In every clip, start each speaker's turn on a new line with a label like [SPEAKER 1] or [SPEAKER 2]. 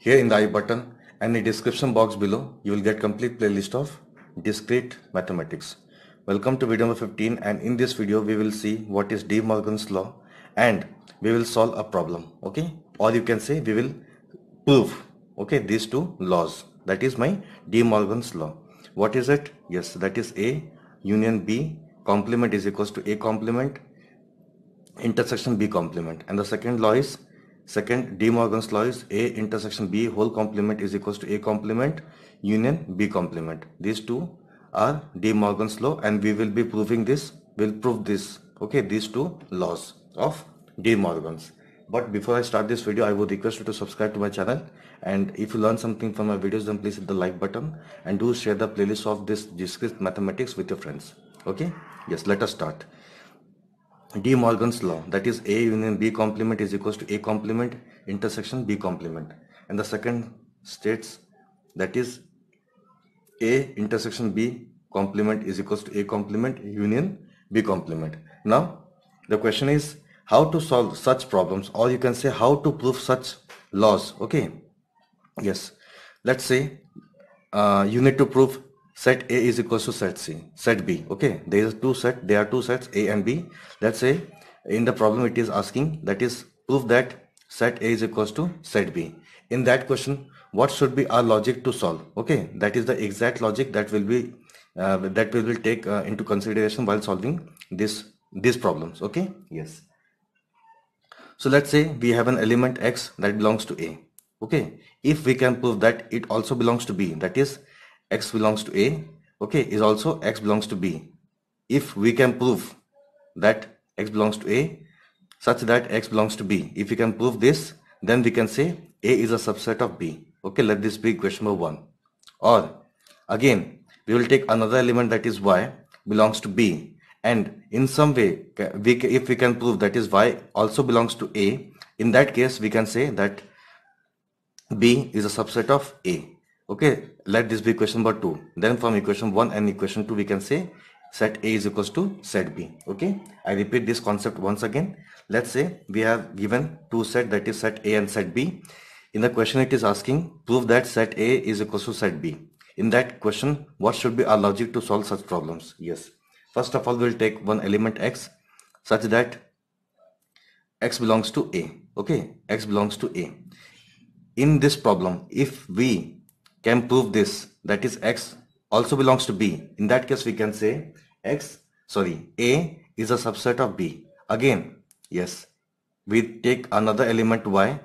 [SPEAKER 1] Here in the I button and the description box below, you will get complete playlist of discrete mathematics. Welcome to video number 15, and in this video we will see what is De Morgan's law and we will solve a problem, okay? Or you can say we will prove, okay, these two laws. That is my De Morgan's law. What is it? Yes, that is A union B complement is equals to A complement intersection B complement, and the second law is second De Morgan's law is A intersection B whole complement is equals to A complement union B complement. These two are De Morgan's law, and we will be proving this. We'll prove this, okay, these two laws of De Morgan's. But before I start this video, I would request you to subscribe to my channel, and if you learn something from my videos, then please hit the like button and do share the playlist of this discrete mathematics with your friends. Okay, yes, let us start. De Morgan's law, that is A union B complement is equals to A complement intersection B complement, and the second states that is A intersection B complement is equals to A complement union B complement. Now the question is how to solve such problems, or you can say how to prove such laws. Okay, yes, let's say you need to prove set A is equals to set C, set B. Okay, there are two sets A and B. Let's say in the problem it is asking, that is prove that set A is equals to set B. In that question, what should be our logic to solve? Okay, that is the exact logic that will be that we will take into consideration while solving these problems. Okay, yes. So let's say we have an element X that belongs to A. Okay, if we can prove that it also belongs to B, that is X belongs to A, okay, is also X belongs to B. If we can prove that X belongs to A such that X belongs to B, if we can prove this, then we can say A is a subset of B. Okay, let this be question number 1. Or again, we will take another element that is Y belongs to B, and in some way if we can prove that is Y also belongs to A, in that case we can say that B is a subset of A. Okay, let this be equation number 2. Then from equation 1 and equation 2 we can say set A is equals to set B. Okay, I repeat this concept once again. Let's say we have given two set, that is set A and set B. In the question it is asking prove that set A is equals to set B. In that question, what should be our logic to solve such problems? Yes, first of all we will take one element X such that X belongs to A. Okay, X belongs to A. In this problem, if we can prove this, that is X also belongs to B, in that case we can say A is a subset of B. Again, yes, we take another element Y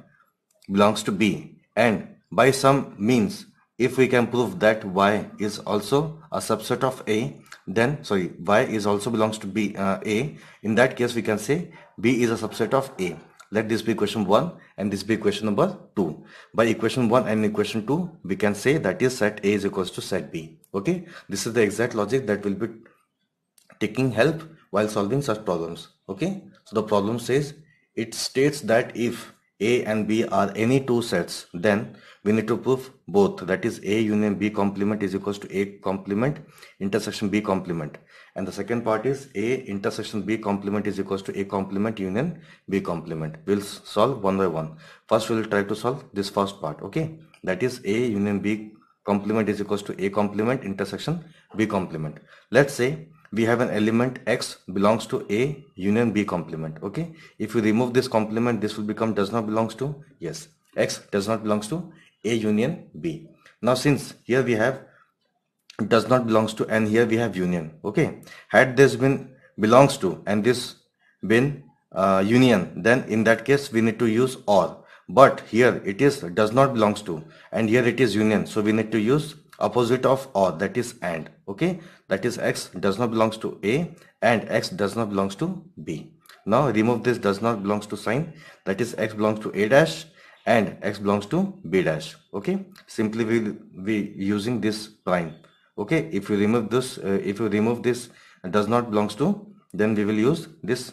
[SPEAKER 1] belongs to B, and by some means if we can prove that Y is also a subset of A, then Y is also belongs to B, A, in that case we can say B is a subset of A. Let this be equation 1 and this be equation number 2. By equation 1 and equation 2, we can say that is set A is equals to set B. Okay, this is the exact logic that will be taking help while solving such problems. Okay, so the problem says, it states that if A and B are any two sets, then we need to prove both, that is A union B complement is equals to A complement intersection B complement, and the second part is A intersection B complement is equals to A complement union B complement. We'll solve one by one. First we'll try to solve this first part. Okay, that is A union B complement is equals to A complement intersection B complement. Let's say we have an element X belongs to A union B complement. Okay, if we remove this complement, this will become does not belongs to, yes, X does not belongs to A union B. Now since here we have does not belongs to and here we have union, okay, had this been belongs to and this been union, then in that case we need to use or, but here it is does not belongs to and here it is union, so we need to use opposite of or, that is and. Okay, that is X does not belongs to A and X does not belongs to B. Now remove this does not belongs to sign, that is X belongs to A dash and X belongs to B dash. Okay, simply we will be using this prime. Okay, if you remove this does not belongs to, then we will use this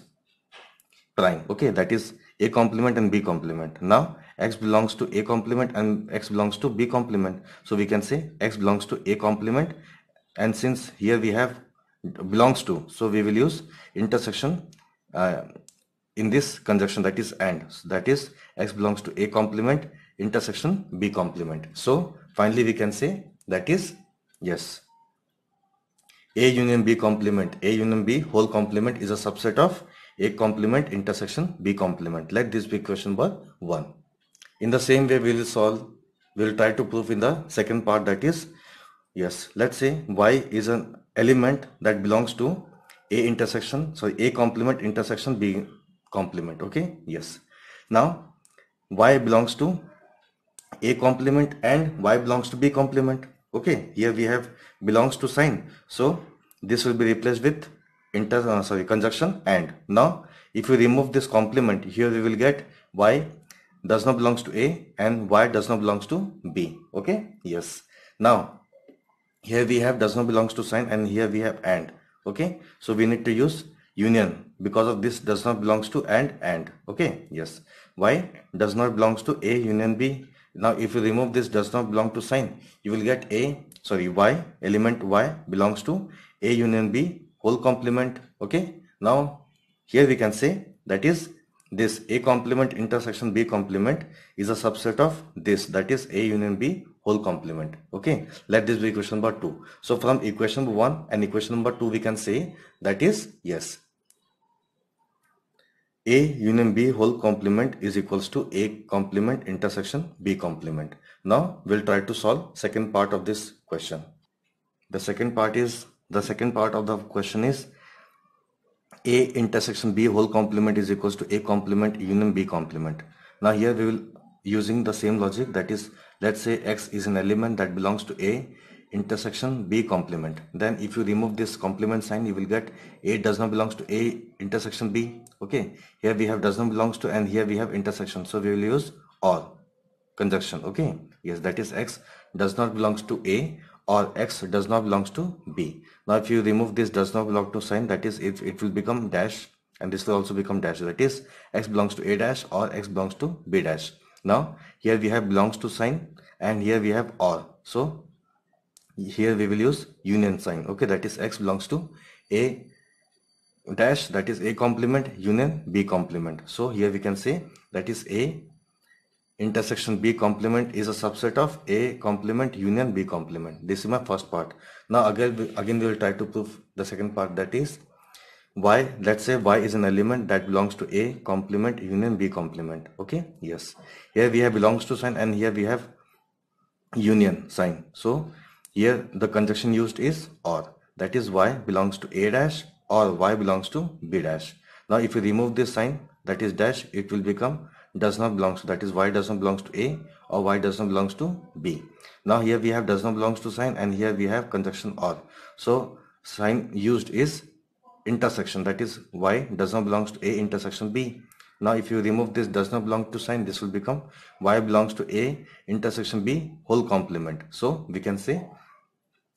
[SPEAKER 1] prime. Okay, that is A complement and B complement. Now X belongs to A complement and X belongs to B complement, so we can say X belongs to A complement, and since here we have belongs to, so we will use intersection in this conjunction, that is and, so that is X belongs to A complement intersection B complement. So finally we can say that is yes, A union B complement, A union B whole complement is a subset of A complement intersection B complement. Let this be question number 1. In the same way we will try to prove in the second part, that is yes, let's say Y is an element that belongs to A complement intersection B complement. Okay, yes. Now Y belongs to A complement and Y belongs to B complement. Okay, here we have belongs to sign, so this will be replaced with conjunction and. Now if we remove this complement, here we will get Y does not belongs to A and Y does not belongs to B. Okay, yes. Now here we have does not belongs to sign and here we have and. Okay, so we need to use union because of this does not belongs to and. Okay, yes. Y does not belongs to A union B. Now if you remove this does not belong to sign, you will get Y element Y belongs to A union B whole complement. Okay, now here we can say that is this A complement intersection B complement is a subset of this, that is A union B whole complement. Okay, let this be equation number 2. So from equation number 1 and equation number 2 we can say that is yes, A union B whole complement is equals to A complement intersection B complement. Now we'll try to solve second part of this question. The second part of the question is A intersection B whole complement is equals to A complement union B complement. Now here we will using the same logic, that is let's say X is an element that belongs to A intersection B complement. Then if you remove this complement sign, you will get A does not belongs to A intersection B. Okay, here we have does not belongs to and here we have intersection, so we will use or conjunction. Okay, yes, that is X does not belongs to A or X does not belongs to B. Now if you remove this does not belong to sign, that is it will become dash and this will also become dash, that is X belongs to A dash or X belongs to B dash. Now here we have belongs to sign and here we have or, so here we will use union sign. Okay, that is X belongs to A dash, that is A complement union B complement. So here we can say that is A intersection B complement is a subset of A complement union B complement. This is my first part. Now again we will try to prove the second part, that is Y. Let's say Y is an element that belongs to A complement union B complement. Okay, yes, here we have belongs to sign and here we have union sign, so here the conjunction used is or, that is Y belongs to A dash or Y belongs to B dash. Now if you remove this sign, that is dash, it will become does not belongs to, that is Y does not belongs to A or Y does not belongs to B. Now here we have does not belongs to sign and here we have conjunction or, so sign used is intersection, that is Y does not belongs to A intersection B. Now if you remove this does not belong to sign, this will become Y belongs to A intersection B whole complement. So we can say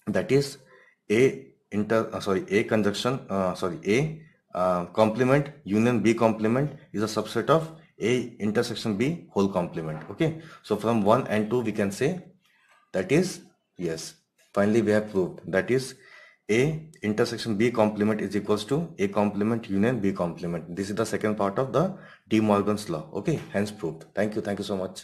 [SPEAKER 1] that is A complement union B complement is a subset of A intersection B whole complement. Okay, so from 1 and 2 we can say that is yes, finally we have proved that is A intersection B complement is equals to A complement union B complement. This is the second part of the De Morgan's law. Okay, hence proved. Thank you so much.